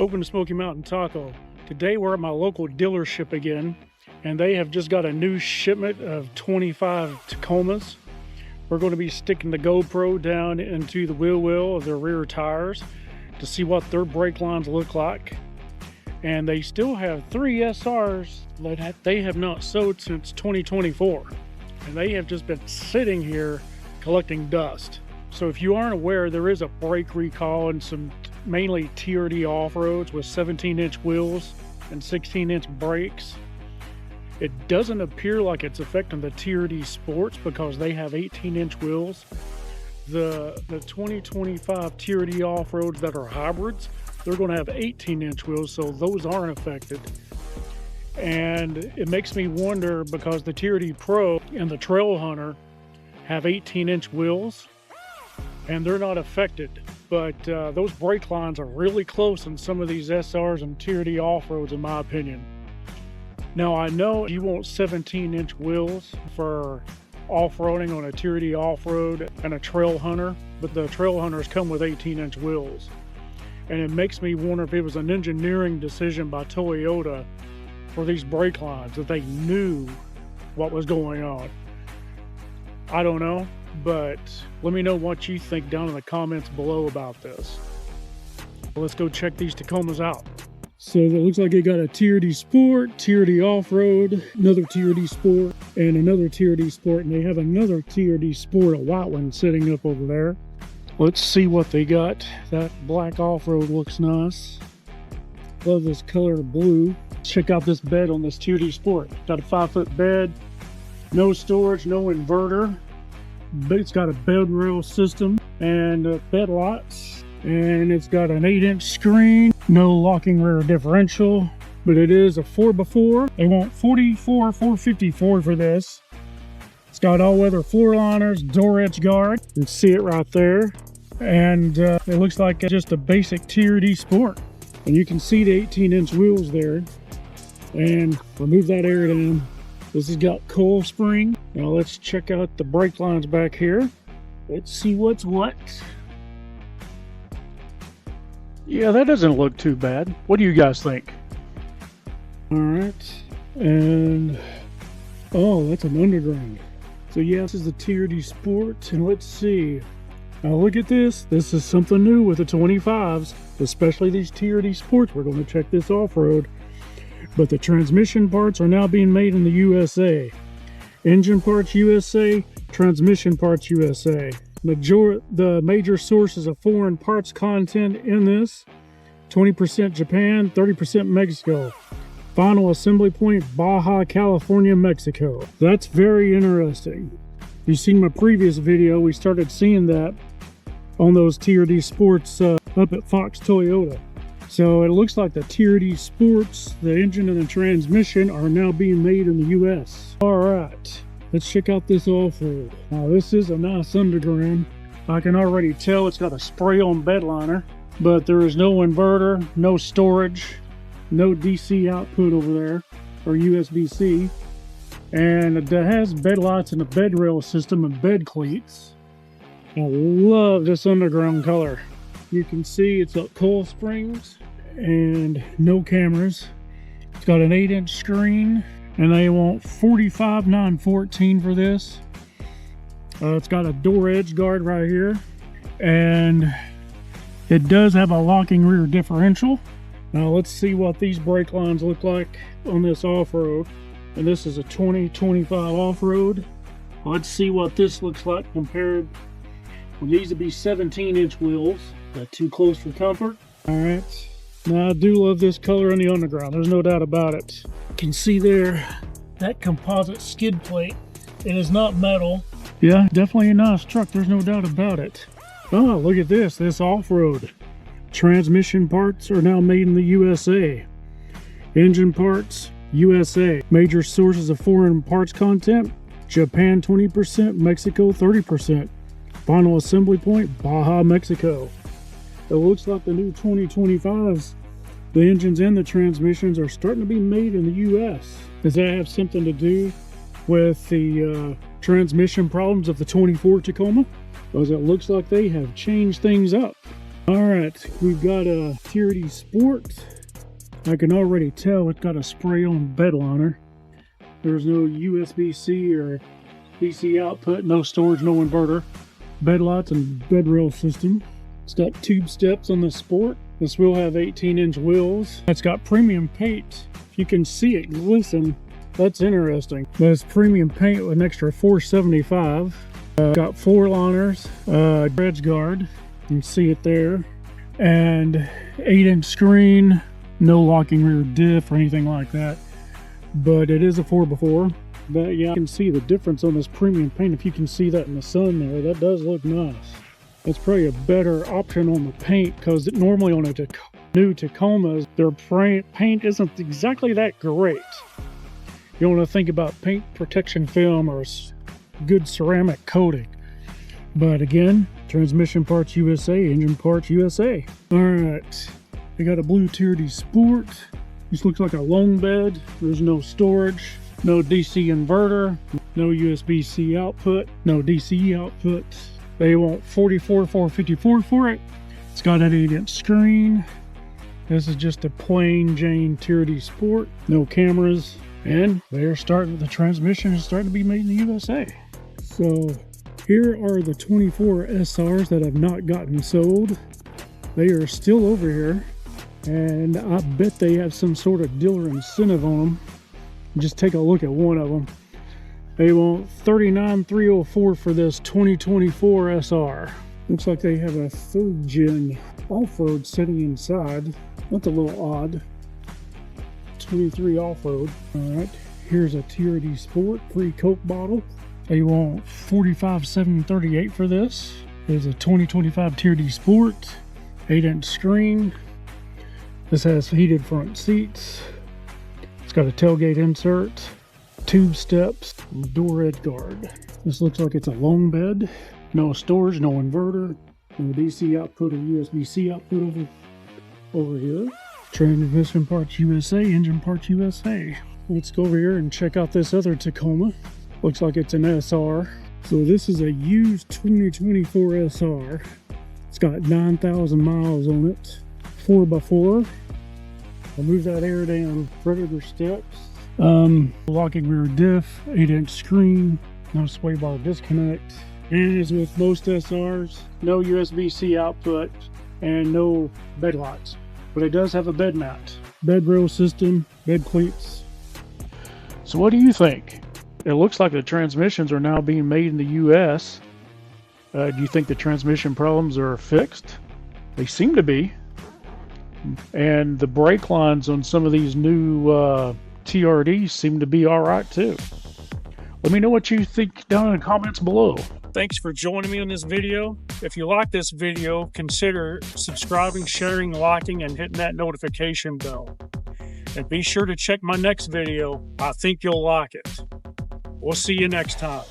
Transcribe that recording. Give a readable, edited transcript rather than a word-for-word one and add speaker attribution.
Speaker 1: Welcome to Smoky Mountain Taco. Today we're at my local dealership again, and they have just got a new shipment of 25 Tacomas. We're going to be sticking the GoPro down into the wheel well of their rear tires to see what their brake lines look like. And they still have 3 SRs that they have not sold since 2024. And they have just been sitting here collecting dust. So if you aren't aware, there is a brake recall and some mainly TRD Offroads with 17-inch wheels and 16-inch brakes. It doesn't appear like it's affecting the TRD Sports because they have 18-inch wheels. The 2025 TRD Offroads that are hybrids, they're going to have 18-inch wheels, so those aren't affected. And it makes me wonder because the TRD Pro and the Trail Hunter have 18-inch wheels and they're not affected. But those brake lines are really close in some of these SRs and TRD Offroads, in my opinion. Now, I know you want 17-inch wheels for off-roading on a TRD Offroad and a Trail Hunter, but the Trail Hunters come with 18-inch wheels. And it makes me wonder if it was an engineering decision by Toyota for these brake lines, that they knew what was going on. I don't know, but let me know what you think down in the comments below about this. Let's go check these Tacomas out. So it looks like they got a TRD Sport, TRD Offroad, another TRD Sport, and another TRD Sport, and they have another TRD Sport, a white one, sitting up over there. Let's see what they got. That black Offroad looks nice. Love this color of blue. Check out this bed on this TRD Sport. Got a 5-foot bed, no storage, no inverter, but it's got a bed rail system and bed lights, and it's got an 8-inch screen, no locking rear differential, but it is a 4x4. They want $44,454 for this. It's got all-weather floor liners, door edge guard. You can see it right there, and it looks like just a basic TRD Sport. And you can see the 18-inch wheels there. And remove that air down. This has got coil spring. Now let's check out the brake lines back here. Let's see what's what. Yeah, that doesn't look too bad. What do you guys think? All right, and oh, that's an underground. So yeah, this is the TRD Sport, and let's see. Now look at this. This is something new with the 25s, especially these TRD Sports. We're going to check this off-road. But the transmission parts are now being made in the USA. Engine parts USA, transmission parts USA. The major sources of foreign parts content in this: 20% Japan, 30% Mexico. Final assembly point, Baja California, Mexico. That's very interesting. If you've seen my previous video, we started seeing that on those TRD Sports up at Fox Toyota. So it looks like the TRD Sports, the engine and the transmission are now being made in the US. All right, let's check out this off-road. Now this is a nice underground. I can already tell it's got a spray-on bed liner, but there is no inverter, no storage, no DC output over there, or USB-C. And it has bed lights and a bed rail system and bed cleats. I love this underground color. You can see it's got coil springs and no cameras. It's got an 8-inch screen, and they want $45,914 for this. It's got a door edge guard right here, and it does have a locking rear differential. Now let's see what these brake lines look like on this off-road. And this is a 2025 off-road. Let's see what this looks like compared. Well, these would be 17-inch wheels. Not too close for comfort. All right. Now I do love this color on the underground. There's no doubt about it. You can see there that composite skid plate. It is not metal. Yeah, definitely a nice truck. There's no doubt about it. Oh, look at this. This off-road. Transmission parts are now made in the USA. Engine parts, USA. Major sources of foreign parts content: Japan 20%, Mexico 30%. Final assembly point, Baja, Mexico. It looks like the new 2025s, the engines and the transmissions are starting to be made in the US. Does that have something to do with the transmission problems of the 24 Tacoma? Because it looks like they have changed things up. All right, we've got a TRD Sport. I can already tell it's got a spray-on bed liner. There's no USB-C or DC output, no storage, no inverter. Bed lights and bed rail system. It's got tube steps on the Sport. This will have 18-inch wheels. It's got premium paint. If you can see it glisten, that's interesting. But it's premium paint with an extra $475. Got floor liners, edge guard. You can see it there. And 8-inch screen. No locking rear diff or anything like that. But it is a 4x4. But yeah, I can see the difference on this premium paint. If you can see that in the sun there, that does look nice. It's probably a better option on the paint, because normally on a new Tacomas, their paint isn't exactly that great. You want to think about paint protection film or good ceramic coating. But again, transmission parts USA, engine parts USA. All right, we got a blue TRD Sport. This looks like a long bed. There's no storage, no DC inverter, no USB-C output, no DC output. They want $44,454 for it. It's got an 8-inch screen. This is just a plain Jane TRD Sport. No cameras. And the transmission is starting to be made in the USA. So here are the 24 SRs that have not gotten sold. They are still over here. And I bet they have some sort of dealer incentive on them. Just take a look at one of them. They want $39,304 for this 2024 SR. Looks like they have a 3rd gen off-road sitting inside. That's a little odd. 23 off-road. All right, here's a TRD Sport free Coke bottle. They want $45,738 for this. There's a 2025 TRD Sport, 8-inch screen. This has heated front seats. It's got a tailgate insert, tube steps, door edge guard. This looks like it's a long bed. No storage, no inverter, no DC output or USB-C output over here. Transmission parts USA, engine parts USA. Let's go over here and check out this other Tacoma. Looks like it's an SR. So this is a used 2024 SR. It's got 9,000 miles on it. 4x4. I'll move that air down. Predator steps. Locking rear diff, 8-inch screen, no sway bar disconnect. And as with most SRs, no USB-C output and no bed lights. But it does have a bed mat, bed rail system, bed cleats. So what do you think? It looks like the transmissions are now being made in the US. Do you think the transmission problems are fixed? They seem to be. And the brake lines on some of these new TRDs seem to be all right too. Let me know what you think down in the comments below. Thanks for joining me on this video. If you like this video, consider subscribing, sharing, liking, and hitting that notification bell. And be sure to check my next video. I think you'll like it. We'll see you next time.